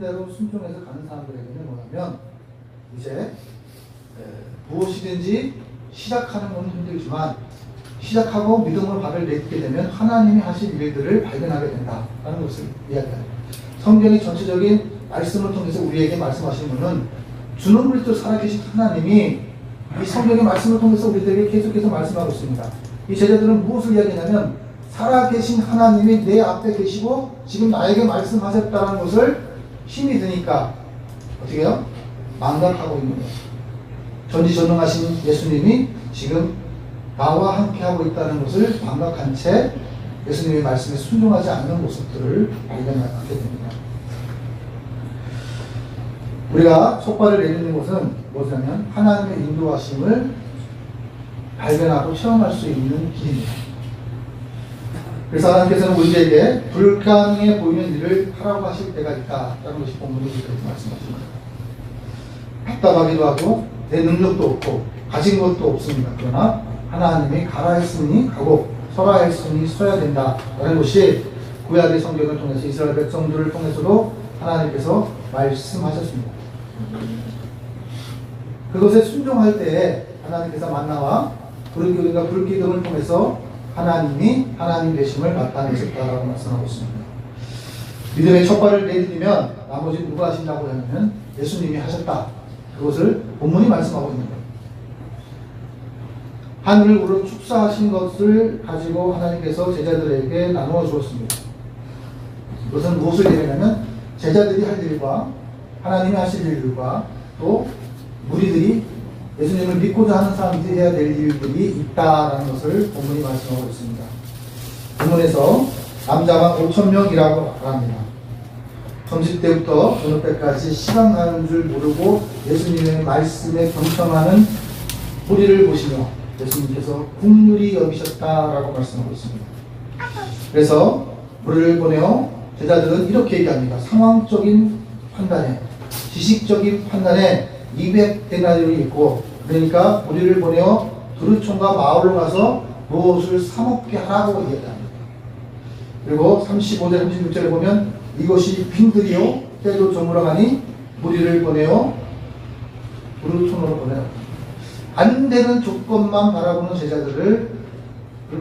대로 순종해서 가는 사람들에게는 뭐냐면 이제 무엇이든지 시작하는 건 힘들지만 시작하고 믿음으로 발을 내딛게 되면 하나님이 하실 일들을 발견하게 된다라는 것을 이야기합니다. 성경의 전체적인 말씀을 통해서 우리에게 말씀하시는 것은 주는 그리스도 살아계신 하나님이 이 성경의 말씀을 통해서 우리들에게 계속해서 말씀하고 있습니다. 이 제자들은 무엇을 이야기하냐면 살아계신 하나님이 내 앞에 계시고 지금 나에게 말씀하셨다는 것을 힘이 드니까 어떻게 해요? 망각하고 있는 거예요. 전지전능하신 예수님이 지금 나와 함께 하고 있다는 것을 망각한 채 예수님의 말씀에 순종하지 않는 모습들을 발견하게 됩니다. 우리가 속발을 내리는 것은 뭐냐면 하나님의 인도하심을 발견하고 체험할 수 있는 길입니다. 그래서 하나님께서는 우리에게 불가능해 보이는 일을 하라고 하실 때가 있다라는 것이 본문에 이렇게 말씀하십니다. 답답하기도 하고 내 능력도 없고 가진 것도 없습니다. 그러나 하나님이 가라 했으니 가고 서라 했으니 서야 된다라는 것이 구약의 성경을 통해서 이스라엘 백성들을 통해서도 하나님께서 말씀하셨습니다. 그것에 순종할 때에 하나님께서 만나와 불기둥을 통해서 하나님이 하나님 되심을 나타내셨다라고 말씀하고 있습니다. 믿음의 첫 발을 내딛으면 나머지 누가 하신다고 하면 예수님이 하셨다. 그것을 본문이 말씀하고 있는 거예요. 하늘을 우러 축사하신 것을 가지고 하나님께서 제자들에게 나누어 주었습니다. 그것은 무엇을 얘기하냐면 제자들이 할 일과 하나님이 하실 일들과 또 무리들이 예수님을 믿고자 하는 사람들이 해야 될 일들이 있다라는 것을 본문이 말씀하고 있습니다. 본문에서 남자만 5,000명이라고 말합니다. 점심때부터 저녁 때까지 시간 가는 줄 모르고 예수님의 말씀에 경청하는 무리를 보시며 예수님께서 긍휼히 여기셨다라고 말씀하고 있습니다. 그래서 무리를 보내어 제자들은 이렇게 얘기합니다. 상황적인 판단에, 지식적인 판단에 200데나리온이 있고, 그러니까 우리를 보내어 두루촌과 마을로 가서 무엇을 사먹게 하라고 얘기합니다. 그리고 35절 36절에 보면 이것이 빈들이요 때도 저물어가니 무리를 보내어 두루촌으로 보내라. 안 되는 조건만 바라보는 제자들을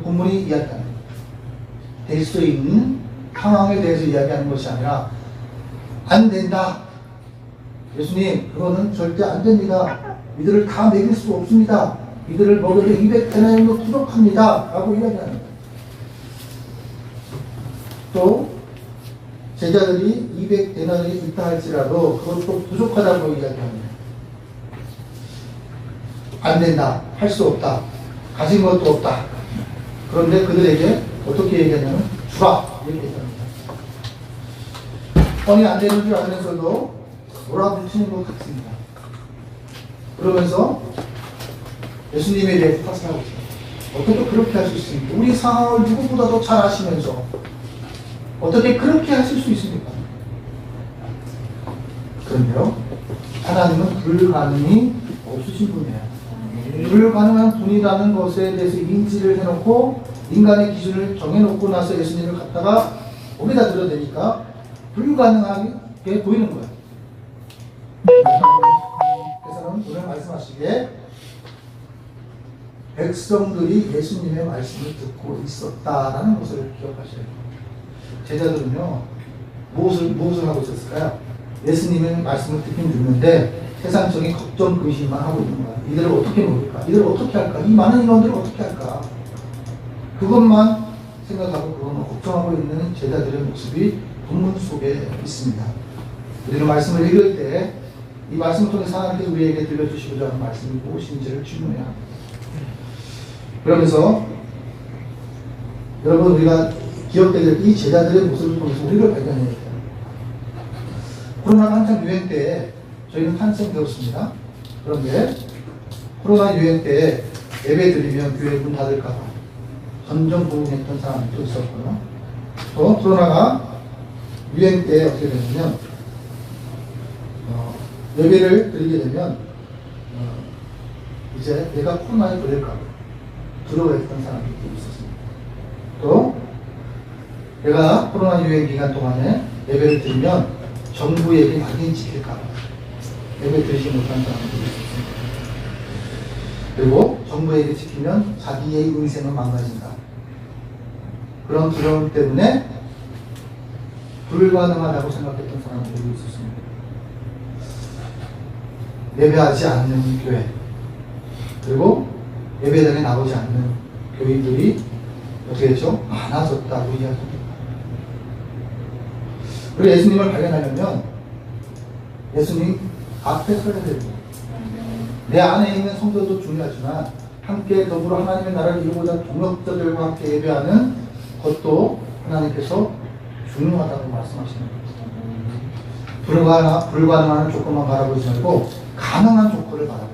본문이 이야기합니다. 될 수 있는 상황에 대해서 이야기하는 것이 아니라 안 된다. 예수님, 그거는 절대 안 됩니다. 이들을 다 먹일 수 없습니다. 이들을 먹여도 200데나리온도 부족합니다. 라고 이야기하는 거예요. 또 제자들이 200데나리온이 있다 할지라도 그것도 부족하다고 이야기합니다. 안 된다. 할 수 없다. 가진 것도 없다. 그런데 그들에게 어떻게 얘기하냐면 주라. 이렇게 얘기합니다. 뻔히 안 되는 줄 알면서도 몰아붙이는 것 같습니다. 그러면서 예수님에 대해 탓을 하고 있습니다. 어떻게 그렇게 할 수 있습니까? 우리 상황을 누구보다도 잘 아시면서 어떻게 그렇게 하실 수 있습니까? 그런데요, 하나님은 불가능이 없으신 분이에요. 불가능한 분이라는 것에 대해서 인지를 해놓고 인간의 기준을 정해놓고 나서 예수님을 갖다가 몸에다 드러내니까 불가능하게 보이는 거예요. 그래서는 오늘 말씀하시기에 백성들이 예수님의 말씀을 듣고 있었다라는 것을 기억하셔야 돼요. 제자들은요, 무엇을 하고 있었을까요? 예수님의 말씀을 듣긴 듣는데 세상적인 걱정, 근심만 하고 있는 거야. 이들을 어떻게 먹을까? 이들을 어떻게 할까? 이 많은 인원들을 어떻게 할까? 그것만 생각하고 그것만 걱정하고 있는 제자들의 모습이 본문 속에 있습니다. 우리는 말씀을 읽을 때 이 말씀을 통해서 하나님께서 우리에게 들려주시고자 하는 말씀이 무엇인지를 질문해야 합니다. 그러면서 여러분, 우리가 기억되게 될 이 제자들의 모습을 통해서 우리를 발견해야 돼요. 코로나가 한창 유행 때에 저희는 탄생되었습니다. 그런데 코로나 유행 때에 예배 드리면 교회 문 닫을까봐 전전긍긍했던 사람도 있었고요. 또 코로나가 유행 때 어떻게 되냐면 예배를 드리게 되면 이제 내가 코로나에 걸릴까 두려워했던 사람들도 있었습니다. 또 내가 코로나 유행 기간 동안에 예배를 드리면 정부에게 낙인 찍힐까 봐 예배 드리지 못한 사람들이 있습니다. 그리고 정부에게 찍히면 자기의 인생은 망가진다. 그런 두려움 때문에 불가능하다고 생각했던 사람들이 있었습니다. 예배하지 않는 교회, 그리고 예배당에 나오지 않는 교인들이 어떻게 되죠? 많아졌다고 이야기합니다. 그리고 예수님을 발견하려면 예수님 앞에 서야 됩니다. 내 안에 있는 성도도 중요하지만 함께 더불어 하나님의 나라를 이루고자 동역자들과 함께 예배하는 것도 하나님께서 중요하다고 말씀하시는 겁니다. 불가능한 조건만 바라보지 말고 가능한 조건을 바라봐요.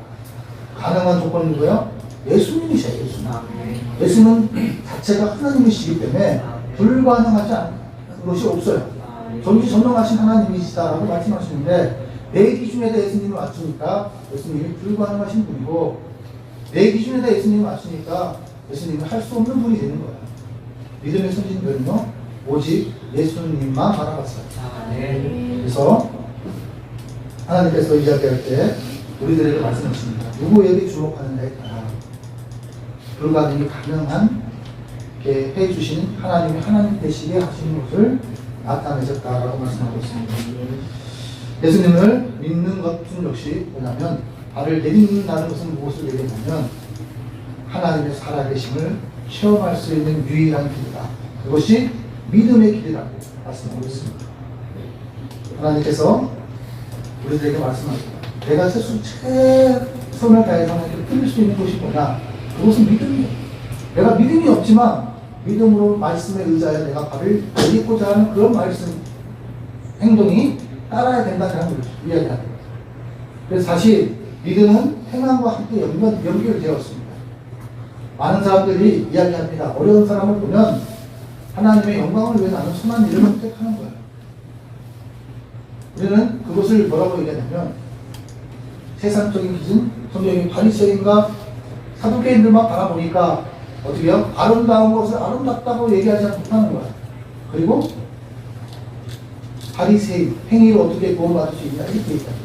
가능한 조건은 누구예요? 예수님이세요. 예수님. 예수님은 자체가 하나님이시기 때문에 불가능하지 않은 것이 없어요. 전지전능하신 하나님이시다라고 말씀하시는데 내 기준에다 예수님을 맞추니까 예수님이 불가능하신 분이고 내 기준에다 예수님을 맞추니까 예수님이 할 수 없는 분이 되는 거예요. 믿음의 선진들은요 오직 예수님만 바라봤어요. 그래서 하나님께서 이야기할 때 우리들에게 말씀하십니다. 누구에게 주목하는가 했다. 불가능이 가능한 게 해주신 하나님이 하나님 되시게 하시는 것을 나타내셨다라고 말씀하고 있습니다. 예수님을 믿는 것은 역시 뭐냐면 발을 내딛는다는 것은 무엇을 얘기하냐면 하나님의 살아계심을 체험할 수 있는 유일한 길이다. 그것이 믿음의 길이라고 말씀하고 있습니다. 하나님께서 우리들에게 말씀하십니다. 내가 최선을 다해서 하나님께 드릴 수 있는 것이 뭐냐? 그것은 믿음이에요. 내가 믿음이 없지만 믿음으로 말씀에 의지하여 내가 발을 내딛고자 하는 그런 말씀 행동이 따라야 된다는 것을 이야기합니다. 그래서 사실 믿음은 행함과 함께 연결되었습니다. 많은 사람들이 이야기합니다. 어려운 사람을 보면 하나님의 영광을 위해 나는 선한 일을 선택하는 거예요. 우리는 그것을 뭐라고 얘기하냐면 세상적인 기준, 성경의 바리새인과 사두개인들만 바라보니까 어떻게 해요? 아름다운 것을 아름답다고 얘기하지 못하는 거예요. 그리고 바리새인 행위를 어떻게 구원받을 수 있냐 이렇게 얘기합니다.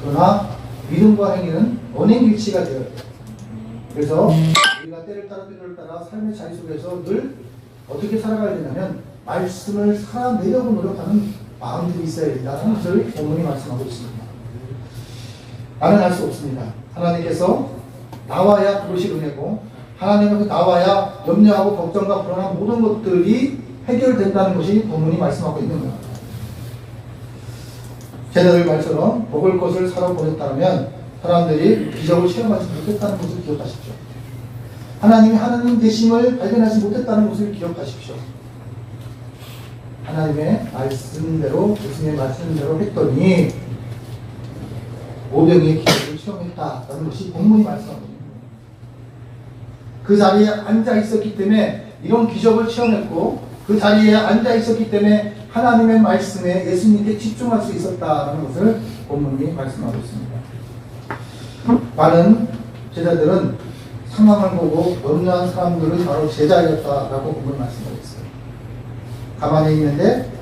그러나 믿음과 행위는 언행일치가 되어야 돼요. 그래서 우리가 때를 따라 때를 따라 삶의 자리 속에서 늘 어떻게 살아가야 되냐면 말씀을 살아내려고 노력하는 마음들이 있어야 된다는 것을 본문이 말씀하고 있습니다. 나는 할 수 없습니다. 하나님께서 나와야 그것이 은혜고 하나님은 나와야 염려하고 걱정과 불안한 모든 것들이 해결된다는 것이 본문이 말씀하고 있는 겁니다. 제자들 말처럼 먹을 것을 사러 보냈다면 사람들이 기적을 체험하지 못했다는 것을 기억하십시오. 하나님이 하나님 되심을 발견하지 못했다는 것을 기억하십시오. 하나님의 말씀대로 예수님의 말씀대로 했더니 오병이의 기적을 체험했다는 것이 본문이 말씀합니다. 그 자리에 앉아 있었기 때문에 이런 기적을 체험했고 그 자리에 앉아 있었기 때문에 하나님의 말씀에 예수님께 집중할 수 있었다는 것을 본문이 말씀하고 있습니다. 많은 제자들은 상황을 보고 염려한 사람들은 바로 제자였다라고 본문이 말씀하고 있어요. 가만히 있는데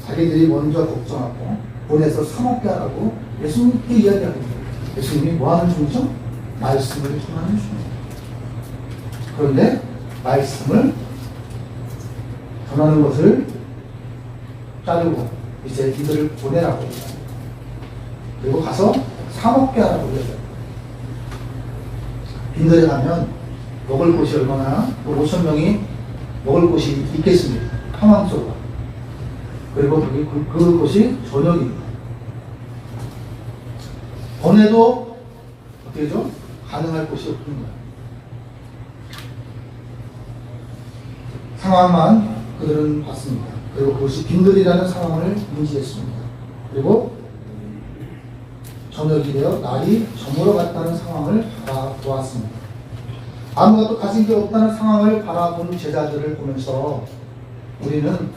자기들이 먼저 걱정하고 보내서 사먹게 하라고 예수님께 이야기합니다. 예수님이 뭐 하는 중이죠? 말씀을 전하는 중입니다. 그런데 말씀을 전하는 것을 자르고 이제 이들을 보내라고 합니다. 그리고 가서 사먹게 하라고 합니다. 빈들에 가면 먹을 곳이 얼마나 5,000명이 먹을 곳이 있겠습니까? 항왕소가. 그리고 그곳이 저녁입니다. 번에도 어떻게 되죠? 가능할 곳이 없는 거예요. 상황만 그들은 봤습니다. 그리고 그것이 빈들이라는 상황을 인지했습니다. 그리고 저녁이 되어 날이 저물어 갔다는 상황을 바라보았습니다. 아무것도 가진 게 없다는 상황을 바라본 제자들을 보면서 우리는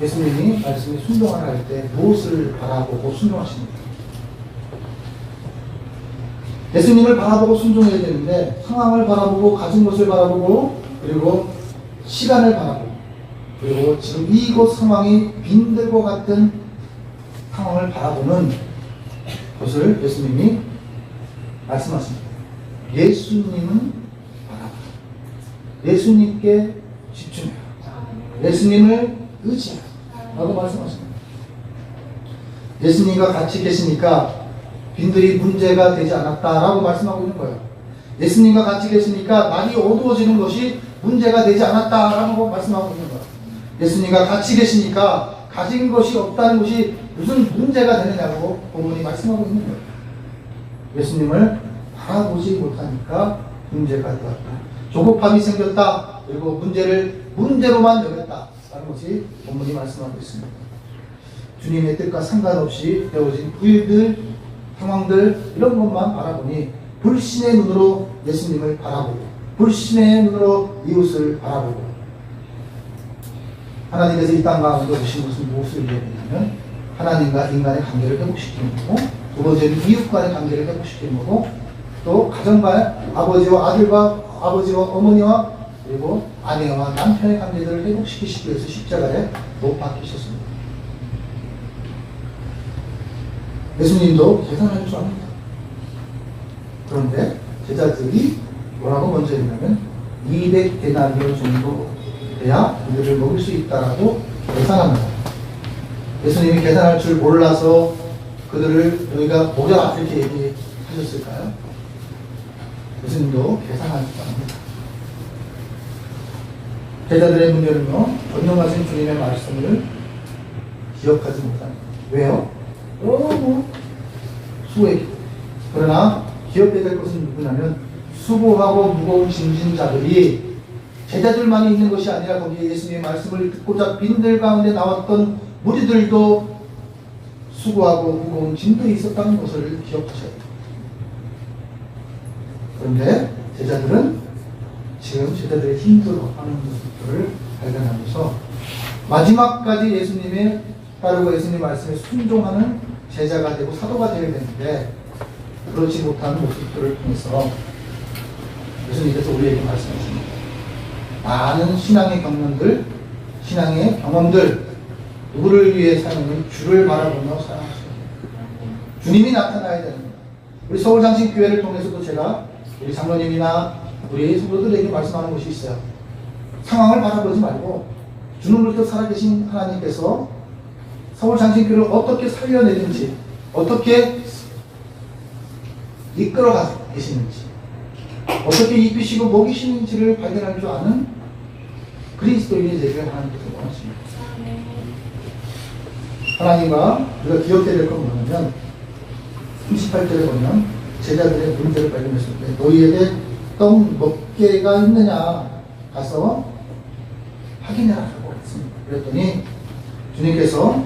예수님이 말씀에 순종하라 할 때 무엇을 바라보고 순종하십니까? 예수님을 바라보고 순종해야 되는데 상황을 바라보고 가진 것을 바라보고 그리고 시간을 바라보고 그리고 지금 이곳 상황이 빈들과 같은 상황을 바라보는 것을 예수님이 말씀하십니다. 예수님은 바라봐. 예수님께 집중해라. 예수님을 의지해라. 라고 말씀하십니다. 예수님과 같이 계시니까 빈들이 문제가 되지 않았다라고 말씀하고 있는 거예요. 예수님과 같이 계시니까 날이 어두워지는 것이 문제가 되지 않았다라고 말씀하고 있는 거예요. 예수님과 같이 계시니까 가진 것이 없다는 것이 무슨 문제가 되느냐고 본문이 말씀하고 있는 거예요. 예수님을 바라보지 못하니까 문제가 되었다. 조급함이 생겼다. 그리고 문제를 문제로만 여겼다라는 것이 본문이 말씀하고 있습니다. 주님의 뜻과 상관없이 되어진 일들, 상황들 이런 것만 바라보니 불신의 눈으로 예수님을 바라보고 불신의 눈으로 이웃을 바라보고 하나님께서 이 땅 가운데 오신 것은 무엇을 얘기하냐면 하나님과 인간의 관계를 회복시키는 거고 두 번째는 이웃 간의 관계를 회복시키는 거고 또 가정과 아버지와 아들과 아버지와 어머니와 그리고 아내와 남편의 관계들을 회복시키시기 위해서 십자가에 못 박히셨습니다. 예수님도 계산할 줄 압니다. 그런데 제자들이 뭐라고 먼저 했냐면 200데나리온 정도 돼야 우리를 먹을 수 있다라고 계산합니다. 예수님이 계산할 줄 몰라서 그들을 너희가 먹여라 이렇게 얘기하셨을까요? 예수님도 계산할 줄 압니다. 제자들의 문제는요, 전능하신 주님의 말씀을 기억하지 못합니다. 왜요? 너무 수고했고. 그러나 기억해야 될 것은 누구냐면 수고하고 무거운 짐진 자들이 제자들만이 있는 것이 아니라 거기에 예수님의 말씀을 듣고자 빈들 가운데 나왔던 무리들도 수고하고 무거운 짐들이 있었다는 것을 기억하셔야 돼요. 그런데 제자들은 지금 제자들의 힘들어하는 모습들을 발견하면서 마지막까지 예수님의 따르고 예수님 말씀에 순종하는 제자가 되고 사도가 되어야 되는데 그렇지 못한 모습들을 통해서 예수님께서 우리에게 말씀하십니다. 많은 신앙의 경험들, 신앙의 경험들 누구를 위해 사느냐면 주를 바라보며 사랑하시는 주님이 나타나야 됩니다. 우리 서울장신교회를 통해서도 제가 우리 장로님이나 우리 성도들에게 말씀하는 것이 있어요. 상황을 바라보지 말고 주는 그리스도 살아계신 하나님께서 서울장신교회를 어떻게 살려내는지 어떻게 이끌어가 계시는지 어떻게 입히시고 먹이시는지를 발견할 줄 아는 그리스도인이 되기를 하나님께서 원하십니다. 하나님과 우리가 기억해야 될 건 뭐냐면 38절에 보면 제자들의 문제를 발견했을 때 너희에게 떡 몇 개가 있느냐 가서 확인해라라고 했습니다. 그랬더니 주님께서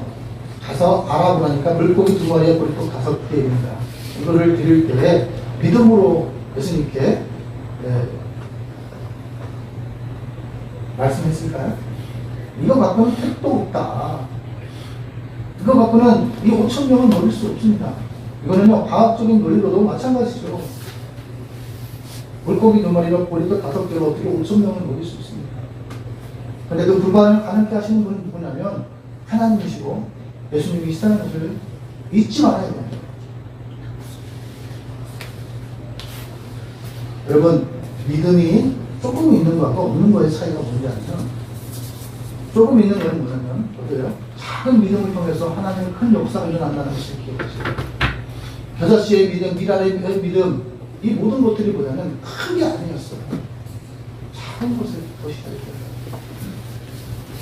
가서 알아보라니까 물고기 2마리에 보리떡 5개입니다. 이거를 드릴 때 믿음으로 예수님께 말씀했을까요? 이거 갖고는 택도 없다. 이거 갖고는 이 5,000명은 먹일 수 없습니다. 이거는요 과학적인 논리로도 마찬가지죠. 물고기 2마리로 보리떡 5개로 어떻게 5,000명을 먹일 수 있습니까? 그런데 그 불가능을 가능케 하시는 분은 누구냐면 하나님이시고 예수님이 있다는 것을 잊지 말아야 됩니다. 여러분 믿음이 조금 있는 것과 없는 것의 차이가 뭐냐면 조금 있는 것은 뭐냐면 어때요? 작은 믿음을 통해서 하나님의 큰 역사가 일어난다는 것을 기억하세요. 6시의 믿음, 미랄의 믿음 이 모든 것들이 뭐냐면 큰 게 아니었어요. 작은 것을 것이다.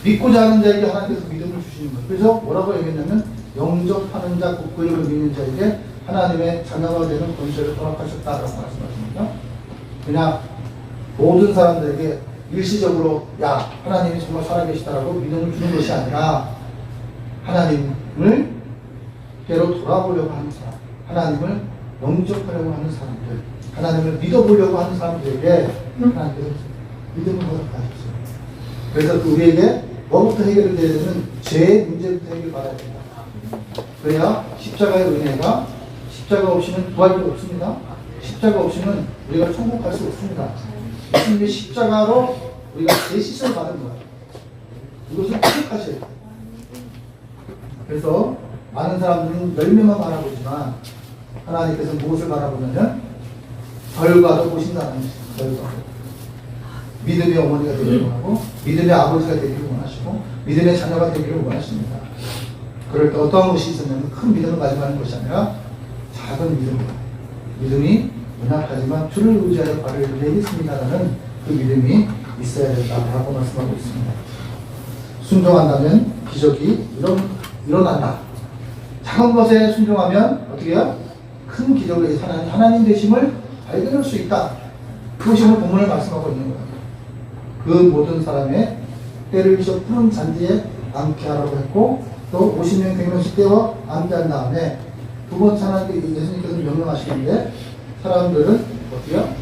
믿고자 하는 자에게 하나님께서 믿음을 주시는 거예요. 그래서 뭐라고 얘기했냐면 영접하는 자, 곧 이름을 믿는 자에게 하나님의 자녀가 되는 권세를 허락하셨다라고 말씀하십니다. 그냥 모든 사람들에게 일시적으로 야 하나님이 정말 살아계시다라고 믿음을 주는 것이 아니라 하나님을 깨로 돌아보려고 하는 사람, 하나님을 영접하려고 하는 사람들, 하나님을 믿어보려고 하는 사람들에게 하나님께서 믿음을 허락하셨어요. 그래서 우리에게 뭐부터 해결이 되야 되면 죄의 문제부터 해결받아야 된다. 그래야 십자가의 은혜가 십자가 없이는 구할 게 없습니다. 십자가 없이는 우리가 천국 갈 수 없습니다. 예수님의 십자가로 우리가 제 씻음을 받은 거예요. 이것을 기억하셔야 돼요. 그래서 많은 사람들은 열매만 바라보지만 하나님께서 무엇을 바라보냐면 결과도 보신다는 것입니다. 결과. 믿음의 어머니가 되기를 원하고 믿음의 아버지가 되기를 원하시고 믿음의 자녀가 되기를 원하십니다. 그럴 때 어떠한 것이 있었냐면 큰 믿음을 가지고 하는 것이 아니라 작은 믿음입니다. 믿음이 연약하지만 주를 의지하여 발을 내겠습니다라는 그 믿음이 있어야 된다라고 말씀하고 있습니다. 순종한다면 기적이 일어난다. 작은 것에 순종하면 어떻게 해요? 큰 기적을 하나님 되심을 발견할 수 있다. 그것이 오늘 본문을 말씀하고 있는 거예요. 그 모든 사람의 때를 비춰 푸른 잔디에 앉게 하라고 했고 또 50명 100명씩 떼어 앉게 한 다음에 두 번째 하나님께 예수님께서 명령하시는데 사람들은 어떻게 해요?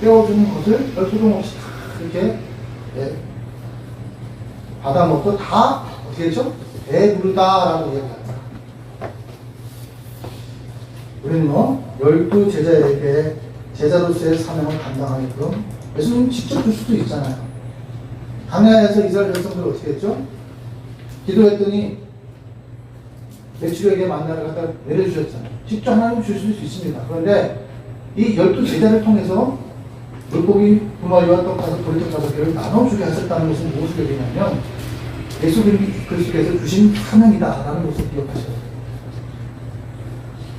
떼어주는 것을 별 소용 없이 이렇게 받아먹고 다 어떻게 했죠? 배부르다라고 얘기합니다. 우리는 12 제자에게 제자로서의 사명을 감당하게끔 예수님 직접 줄 수도 있잖아요. 광야에서 이스라엘 백성들 어떻게 했죠? 기도했더니 메추리에게 만나를 갖다 내려주셨잖아요. 직접 하나님 주실 수 있습니다. 그런데 이 12 제자를 통해서 물고기 2마리와 떡 5, 보리떡 5개를 나눠주게 하셨다는 것은 무엇을 얘기냐면 예수 그리스도께서 주신 사명이다라는 것을 기억하셔야 돼요.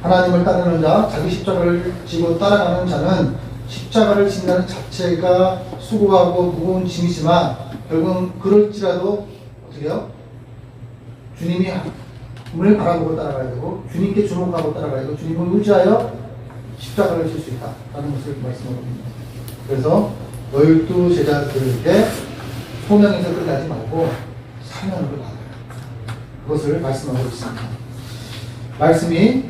하나님을 따르는 자, 자기 십자가를 지고 따라가는 자는 십자가를 진다는 자체가 수고하고 무거운 짐이지만 결국은 그럴지라도 어떻게 해요? 주님을 바라보고 따라가야 되고 주님께 주목하고 따라가야 되고 주님을 의지하여 십자가를 질 수 있다라는 것을 말씀하고 있습니다. 그래서 12 제자들에게 소명에서 끝나지 말고 사명으로 나가요. 그것을 말씀하고 있습니다. 말씀이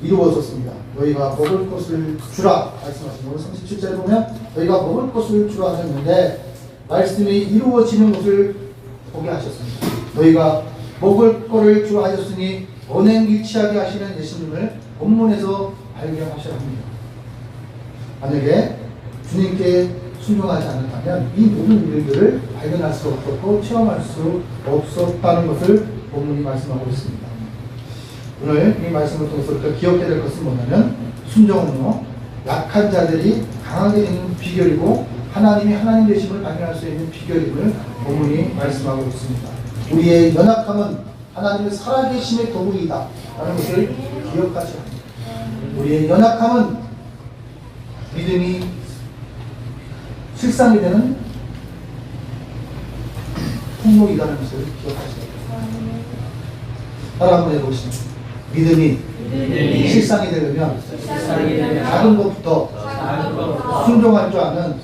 이루어졌습니다. 너희가 먹을 것을 주라 말씀하신 거 37절에 보면 너희가 먹을 것을 주라 하셨는데 말씀이 이루어지는 것을 보게 하셨습니다. 너희가 먹을 거를 주라 하셨으니 언행일치하게 하시는 예수님을 본문에서 발견하셔야 합니다. 만약에 주님께 순종하지 않았다면 이 모든 일들을 발견할 수 없었고 체험할 수 없었다는 것을 본문이 말씀하고 있습니다. 오늘 이 말씀을 통해서 우리가 기억해야 될 것은 뭐냐면 순종은요 약한 자들이 강하게 되는 비결이고 하나님이 하나님 되심을 발견할 수 있는 비결임을 본문이 말씀하고 있습니다. 우리의 연약함은 하나님의 살아계심의 도구이다 라는 것을 기억하셔야 합니다. 우리의 연약함은 믿음이 실상이 되는 통로이다는 것을 기억하셔야 합니다. 따라 한번 해보시죠. 믿음이 실상이 되려면 작은 것부터 순종할 줄 아는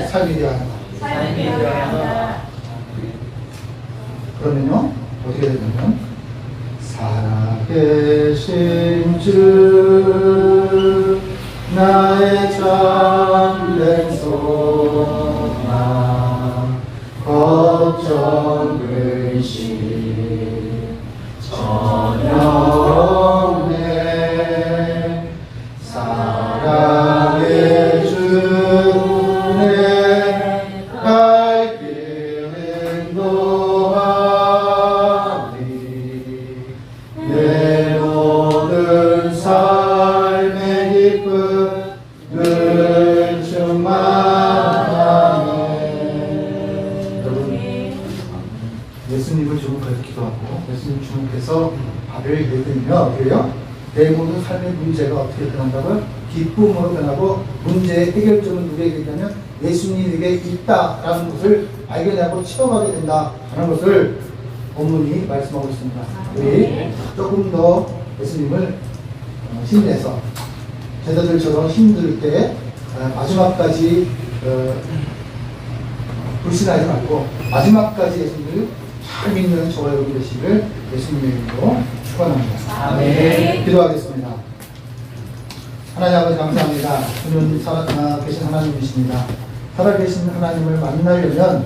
삶이 되어야 한다. 그러면요 어떻게 되냐면 살아계신 주 나의 참된 소망 걱정 근심 전혀 없네 사랑의 주네 갈 길은 노하리 내 모든 삶의 기쁨 늘 충만하네. 여러분 예수님을 주목해서 기도하고 예수님 주목해서 발을 내들며 그래요? 내 모든 삶의 문제가 어떻게 변한다고요? 기쁨으로 변하고 문제의 해결점은 누구에게 있냐면 예수님에게 있다라는 것을 발견하고 체험하게 된다라는 것을 본문이 말씀하고 있습니다. 우리 조금 더 예수님을 힘내서 제자들처럼 힘들 때 마지막까지 불신하지 말고 마지막까지 예수님을 잘 믿는 저와 여러분 되시길 예수님의 이름으로 축원합니다. 아멘. 기도하겠습니다. 하나님 아버지 감사합니다. 주는 살아계신 하나님이십니다. 살아계신 하나님을 만나려면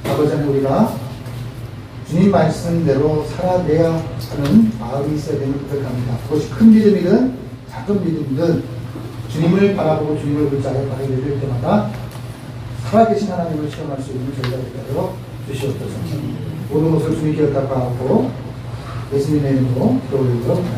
아버지 하나님 우리가 주님 말씀대로 살아내야 하는 마음이 있어야 되는 고백합니다. 그것이 큰 믿음이든 작은 믿음이든 주님을 바라보고 주님을 의지하여 발을 내릴 때마다 살아계신 하나님을 체험할 수 있는 저희가 되도록 주시옵소서. 모든 것을 주님께 갖다가 하고 예수님의 이름으로 기도 올리도록 하겠습니다.